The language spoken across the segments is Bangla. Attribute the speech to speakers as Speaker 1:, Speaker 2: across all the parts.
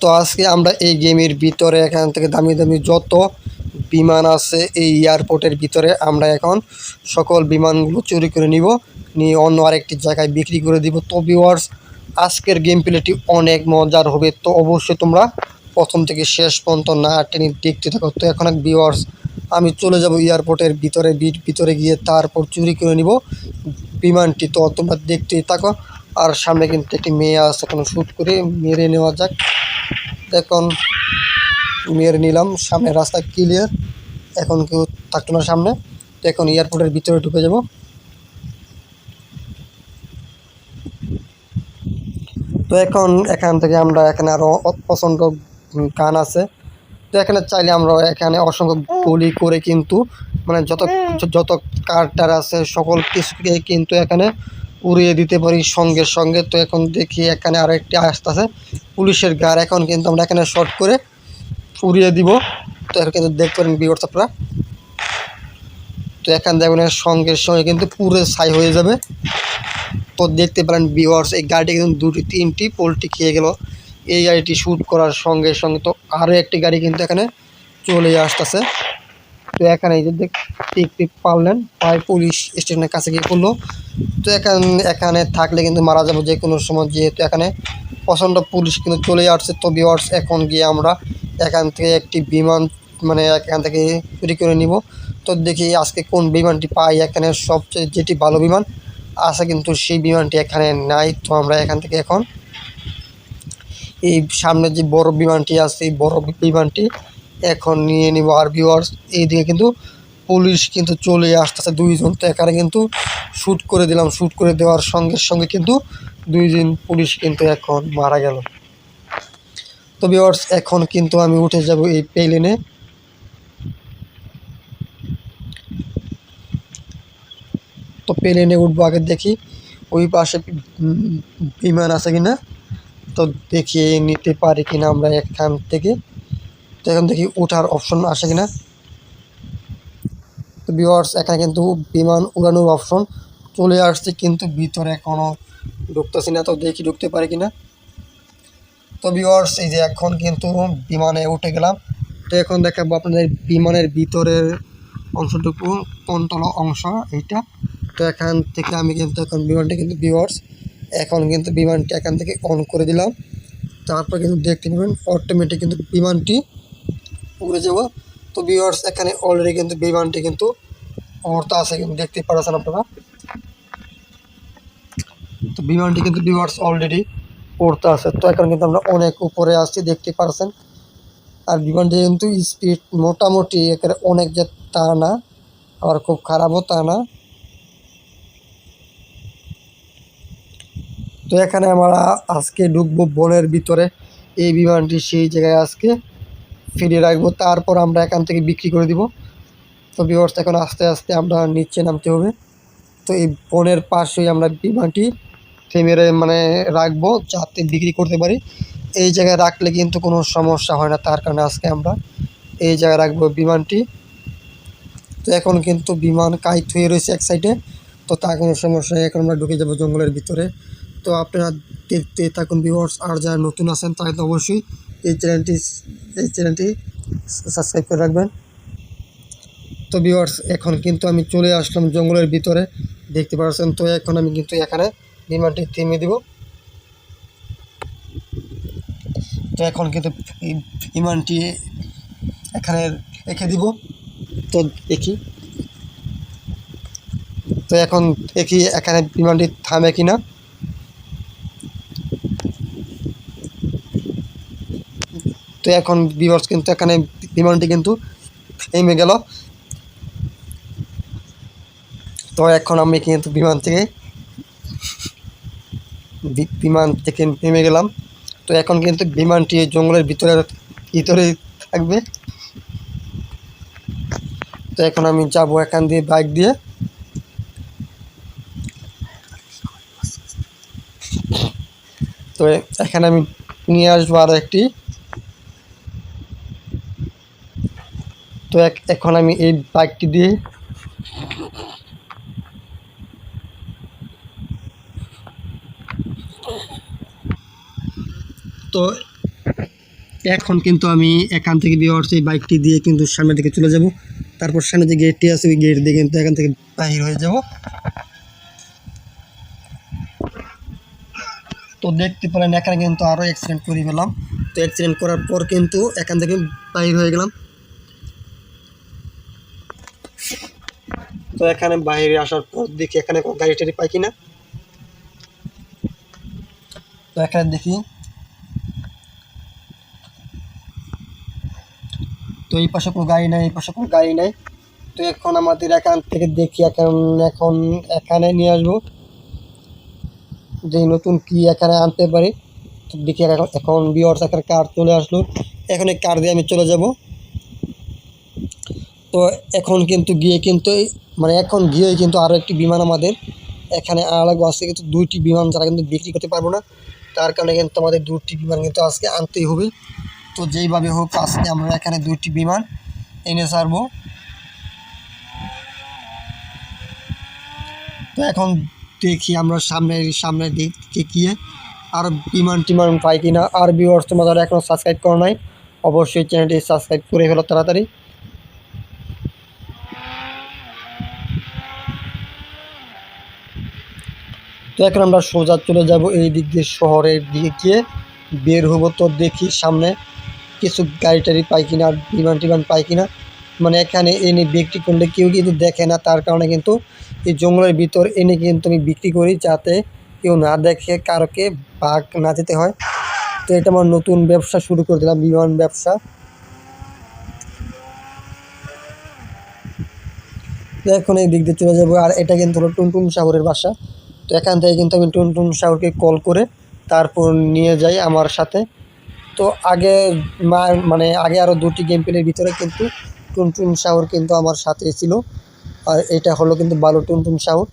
Speaker 1: তো আজকে আমরা এই গেমের ভিতরে এখান থেকে দামি দামি যত বিমান আছে এই এয়ারপোর্টের ভিতরে আমরা এখন সকল বিমানগুলো চুরি করে নিয়ে অন্য আরেকটি জায়গায় বিক্রি করে দিব। তো ভিউয়ার্স, আজকের গেম প্লেটি অনেক মজার হবে, তো অবশ্যই তোমরা প্রথম থেকে শেষ পর্যন্ত না টেনে দেখতে থাকো। তো এখন ভিউয়ার্স, আমি চলে যাব এয়ারপোর্টের ভিতরে গিয়ে তারপর চুরি করে নিব বিমানটি। তো তোমরা দেখতেই থাকো। আর সামনে কিন্তু একটি মেয়ে আছে, এখন শ্যুট করে মেরে নেওয়া যাক। এখন মেরে নিলাম, সামনে রাস্তা ক্লিয়ার, এখন কেউ থাকতো না সামনে। তো এখন এয়ারপোর্টের ভিতরে ঢুকে যাব। তো এখান থেকে আমরা এখানে আরও প্রচণ্ড গান আছে। তো এখানে চাইলে আমরা এখানে অসংখ্য গুলি করে কিন্তু মানে যত কার্টার আছে সকল কিছুকে কিন্তু এখানে উড়িয়ে দিতে পারি সঙ্গে সঙ্গে। তো এখন দেখি এখানে আরও একটি আসতেছে পুলিশের গাড়ি, এখন কিন্তু আমরা এখানে শর্ট করে উড়িয়ে দিব। তো এখন কিন্তু দেখতে পারেন ভিউয়ার্স আপনারা। তো এখান দেখবেন সঙ্গে সঙ্গে কিন্তু পুরো ছাই হয়ে যাবে। তো দেখতে পারেন ভিউয়ার্স, এই গাড়িটি কিন্তু দুটি তিনটি পোল্ট্রি খেয়ে গেল এই গাড়িটি শ্যুট করার সঙ্গে সঙ্গে। তো আরও একটি গাড়ি কিন্তু এখানে চলে আসতেছে। তো এখানে এই যে দেখতে পারলেন প্রায় পুলিশ স্টেশনের কাছে গিয়ে পড়লো। তো এখানে থাকলে কিন্তু মারা যাবো যে কোনো সময়, যেহেতু এখানে প্রচণ্ড পুলিশ কিন্তু চলে আসছে। তো ভিউয়ার্স, এখন গিয়ে আমরা এখান থেকে একটি বিমান মানে এখান থেকে চুরি করে নিব। তো দেখি আজকে কোন বিমানটি পাই। এখানে সবচেয়ে যেটি ভালো বিমান আছে কিন্তু সেই বিমানটি এখানে নাই। তো আমরা এখান থেকে এখন এই সামনে যে বড় বিমানটি আছে এই বড় বিমানটি এখন নিয়ে নিব। আর ভিউয়ার্স, এইদিকে কিন্তু পুলিশ কিন্তু চলে আসতেছে দুইজন। তো এখানে কিন্তু শ্যুট করে দিলাম, শ্যুট করে দেওয়ার সঙ্গে সঙ্গে কিন্তু দুইজন পুলিশ কিন্তু এখন মারা গেল। তো ভিউয়ার্স, এখন কিন্তু আমি উঠে যাব এই প্লেনে। তো প্লেনে উঠবো, আগে দেখি ওই পাশে বিমান আছে কিনা, তো দেখিয়ে নিতে পারি কিনা আমরা এখান থেকে। তো এখন দেখি ওঠার অপশন আসে কিনা। তো ভিউয়ার্স, এখানে কিন্তু বিমান উড়ানোর অপশন চলে আসছে, কিন্তু ভিতরে এখনও ঢুকতেছি না। তো দেখি ঢুকতে পারি কিনা। তো ভিউয়ার্স, এই যে এখন কিন্তু বিমানে উঠে গেলাম। তো এখন দেখাবো আপনাদের বিমানের ভিতরের অংশটুকু কন্ট্রোল অংশ এইটা। তো এখান থেকে আমি কিন্তু এখন বিমানটি কিন্তু ভিউয়ার্স এখন কিন্তু বিমানটি এখান থেকে অন করে দিলাম। তারপর কিন্তু দেখতে পাবেন অটোমেটিক কিন্তু বিমানটি উড়ে যাব। তো ভিউয়ার্স, এখানে অলরেডি কিন্তু বিমানটি কিন্তু উড়তে আছে, কিন্তু দেখতে পাচ্ছেন আপনারা। তো বিমানটি কিন্তু ভিউয়ার্স অলরেডি উড়তে আছে। তো এখন কিন্তু আমরা অনেক উপরে আসছি, দেখতে পাচ্ছেন। আর বিমানটি কিন্তু স্পিড মোটামুটি এখানে অনেক, যে তা না আবার খুব খারাপও তা না। তো এখানে আমরা আজকে ঢুকবো বনের ভিতরে, এই বিমানটি সেই জায়গায় আজকে ফিরিয়ে রাখবো, তারপর আমরা এখান থেকে বিক্রি করে দিব। তো ভিউয়ার্স, এখন আস্তে আস্তে আমরা নিচে নামতে হবে। তো এই বনের পাশেই আমরা বিমানটি থেমে মানে রাখবো, যাতে বিক্রি করতে পারি। এই জায়গায় রাখলে কিন্তু কোনো সমস্যা হয় না, তার কারণে আজকে আমরা এই জায়গায় রাখবো বিমানটি। তো এখন কিন্তু বিমান কাইট হয়ে রয়েছে এক সাইডে, তো তার কোনো সমস্যা নেই। এখন আমরা ঢুকে যাবো জঙ্গলের ভিতরে। তো আপনারা দেখতে থাকুন ভিউয়ার্স, আর যারা নতুন আছেন তারা তো অবশ্যই এই চ্যানেলটি সাবস্ক্রাইব করে রাখবেন। তো ভিউয়ার্স, এখন কিন্তু আমি চলে আসলাম জঙ্গলের ভিতরে, দেখতে পাচ্ছেন। তো এখন আমি কিন্তু এখানে বিমানটি থেমে দিব। তো এখন কিন্তু বিমানটি এখানে রেখে দিব। তো দেখি, তো এখন দেখি এখানে বিমানটি থামে কিনা। তো এখন ভিউয়ার্স, কিন্তু এখানে বিমানটি কিন্তু থেমে গেল। তো এখন আমি কিন্তু বিমান থেকে নেমে গেলাম। তো এখন কিন্তু বিমানটি জঙ্গলের ভিতরে থাকবে। তো এখন আমি যাব এখান দিয়ে বাইক দিয়ে। তো এখানে আমি নিয়ে আসবো আরও একটি। তো এখন আমি এই বাইকটি দিয়ে তো এখন কিন্তু আমি এখান থেকে ভিউয়ার্স এই বাইকটি দিয়ে কিন্তু সামনের দিকে চলে যাব, তারপর সামনে যে গেটটি আছে ওই গেট দিয়ে কিন্তু এখান থেকে বাহির হয়ে যাব। তো দেখতে পেলেন এখানে কিন্তু আরও অ্যাক্সিডেন্ট করে গেলাম। তো অ্যাক্সিডেন্ট করার পর কিন্তু এখান থেকে বাহির হয়ে গেলাম। তো এখানে বাইরে আসার পর দেখি এখানে কোনো গাড়ি টাড়ি পাই কিনা। তো এখানে দেখি, তো এই পাশে কোনো গাড়ি নাই, এই পাশে কোনো গাড়ি নাই। তো এখন আমাদের এখান থেকে দেখি এখন এখানে নিয়ে আসবো যে নতুন কি এখানে আনতে পারি। তো দেখি এখন ভিউয়ার্স এখানে কার চলে আসলো, এখন এই কার দিয়ে আমি চলে যাব। তো এখন কিন্তু গিয়ে কিন্তু মানে এখন গিয়ে কিন্তু আরও একটি বিমান আমাদের এখানে আলাদা আসছে, কিন্তু 2টি বিমান যারা কিন্তু বিক্রি করতে পারবো না, তার কারণে কিন্তু আমাদের 2টি বিমান কিন্তু আজকে আনতেই হবে। তো যেইভাবে হোক আজকে আমরা এখানে 2টি বিমান এনে ছাড়বো। তো এখন দেখি আমরা সামনের দিক থেকে গিয়ে আর বিমান টিমান পাই কিনা। আর ভিউয়ার্স তোমরা যারা এখনও সাবস্ক্রাইব করো নাই অবশ্যই চ্যানেলটি সাবস্ক্রাইব করে ফেলো তাড়াতাড়ি। তো এখন আমরা সোজা চলে যাব এই দিক দিয়ে শহরের দিকে গিয়ে বের হবো। তো দেখি সামনে কিছু গাড়ি টাড়ি পাই কিনা আর বিমান টিমান পাই কিনা। মানে এখানে এনে বিক্রি করলে কেউ কিন্তু দেখে না, তার কারণে কিন্তু এই জঙ্গলের ভিতর এনে কিন্তু আমি বিক্রি করি যাতে কেউ না দেখে, কারোকে বাঘ না যেতে হয়। তো এটা আমার নতুন ব্যবসা শুরু করে দিলাম, বিমান ব্যবসা। তো এখন এই দিক দিয়ে চলে যাবো। আর এটা কিন্তু হলো টুনটুন সাগরের বাসা। তো এখান থেকে কিন্তু আমি টুনটুন সাগরকে কল করে তারপর নিয়ে যাই আমার সাথে। তো আগে মানে আগে আরও 2টি গেম প্লের ভিতরে কিন্তু টুনটুন সাগর কিন্তু আমার সাথে ছিল, আর এটা হলো কিন্তু ভালো টুনটুন সাগর।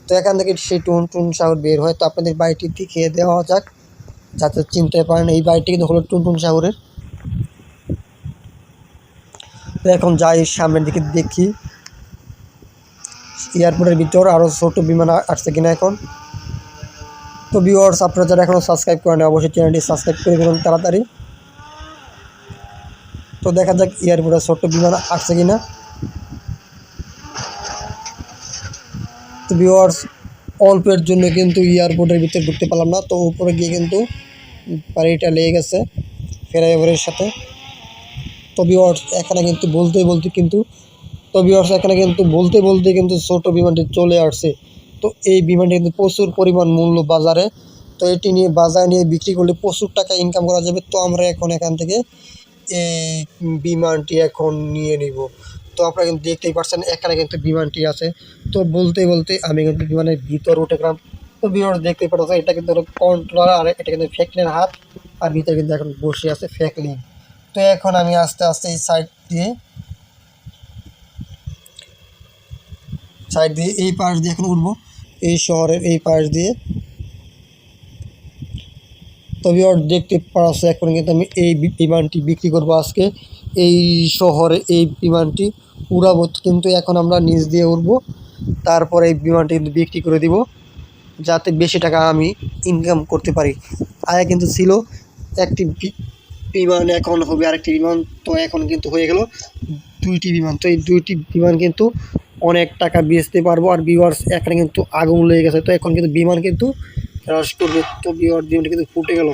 Speaker 1: তো এখান থেকে সেই টুনটুন সাগর বের হয়। তো আপনাদের বাড়িটি দেখিয়ে দেওয়া যাক যাতে চিনতে পারেন, এই বাড়িটি কিন্তু হলো টুনটুন সাগরের। তো এখন যাই সামনের দিকে দেখি এয়ারপোর্টের ভিতর আরও ছোটো বিমান আসছে কিনা এখন। তো ভিউয়ার্স আপনারা যারা এখনও সাবস্ক্রাইব করেন অবশ্যই চ্যানেলটি সাবস্ক্রাইব করে দেবেন তাড়াতাড়ি। তো দেখা যাক এয়ারপোর্টে ছোট্ট বিমান আসছে কিনা। তো ভিউয়ার্স অল্পের জন্য কিন্তু এয়ারপোর্টের ভিতরে ঢুকতে পারলাম না। তো উপরে গিয়ে কিন্তু পানিটা লেগে গেছে ফ্লাইওভারের সাথে। তো ভিউয়ার্স এখানে কিন্তু বলতে কিন্তু ছোটো বিমানটি চলে আসছে। তো এই বিমানটি কিন্তু প্রচুর পরিমাণ মূল্য বাজারে। তো এটি নিয়ে বাজারে নিয়ে বিক্রি করলে প্রচুর টাকা ইনকাম করা যাবে। তো আমরা এখন এখান থেকে এই বিমানটি এখন নিয়ে নিব। তো আপনারা কিন্তু দেখতেই পাচ্ছেন এখানে কিন্তু বিমানটি আছে। তো বলতে আমি কিন্তু বিমানের ভিতর উঠে গেলাম। তো ভিউয়ার্স দেখতেই পাচ্ছেন এটা কিন্তু কন্ট্রোলার, আর এটা কিন্তু ফ্যাকলিনের হাত, আর ভিতরে কিন্তু এখন বসে আছে ফ্যাকলিন। তো এখন আমি আস্তে আস্তে এই সাইড দিয়ে এই পাশ দিয়ে এখন উঠবো, এই শহরের এই পাশ দিয়ে। তো ভিউয়ার্স দেখতে পাচ্ছেন এখন কিন্তু আমি এই বিমানটি বিক্রি করব আজকে এই শহরে। এই বিমানটি উড়াবো, কিন্তু এখন আমরা নিচ দিয়ে উঠবো, তারপরে এই বিমানটি কিন্তু বিক্রি করে দিব যাতে বেশি টাকা আমি ইনকাম করতে পারি। আগে কিন্তু ছিল একটি বিমান, এখন হবে আরেকটি বিমান। তো এখন কিন্তু হয়ে গেল 2টি বিমান। তো এই 2টি বিমান কিন্তু অনেক টাকা বেচতে পারবো। আর ভিউয়ার্স এখানে কিন্তু আগুন লেগে গেছে। তো এখন কিন্তু বিমান কিন্তু রাশ করবে। তো ভিউয়ার্স বিমানটি কিন্তু ফুটে গেল।